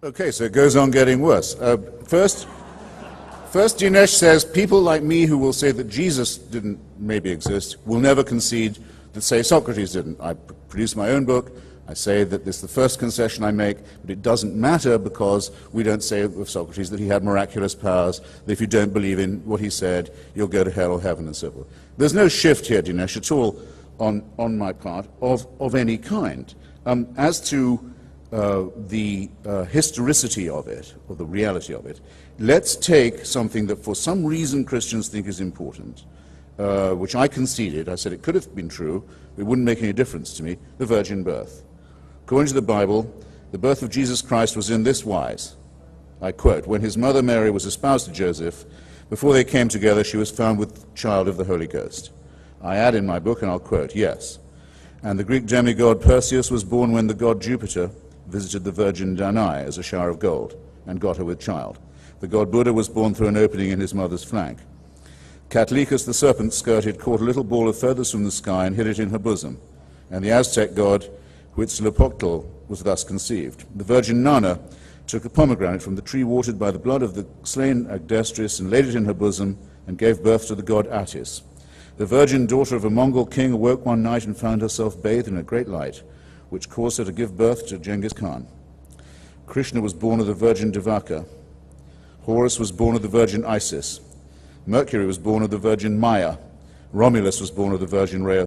Okay, so it goes on getting worse. First, Dinesh says people like me who will say that Jesus didn't maybe exist will never concede that, say, Socrates didn't. I produce my own book. I say that this is the first concession I make, but it doesn't matter because we don't say of Socrates that he had miraculous powers, that if you don't believe in what he said, you'll go to hell or heaven and so forth. There's no shift here, Dinesh, at all on my part of any kind. As to the historicity of it, or the reality of it, let's take something that for some reason Christians think is important, which I conceded. I said it could have been true, it wouldn't make any difference to me, the virgin birth. According to the Bible, the birth of Jesus Christ was in this wise. I quote, "When his mother Mary was espoused to Joseph, before they came together, she was found with child of the Holy Ghost." I add in my book, and I'll quote, "Yes, and the Greek demigod Perseus was born when the god Jupiter visited the virgin Danae as a shower of gold, and got her with child. The god Buddha was born through an opening in his mother's flank. Catlicus the serpent-skirted caught a little ball of feathers from the sky and hid it in her bosom, and the Aztec god Huitzilopochtli was thus conceived. The virgin Nana took a pomegranate from the tree watered by the blood of the slain Agdestris and laid it in her bosom and gave birth to the god Attis. The virgin daughter of a Mongol king awoke one night and found herself bathed in a great light, which caused her to give birth to Genghis Khan. Krishna was born of the virgin Devaka. Horus was born of the virgin Isis. Mercury was born of the virgin Maya. Romulus was born of the virgin Rhea.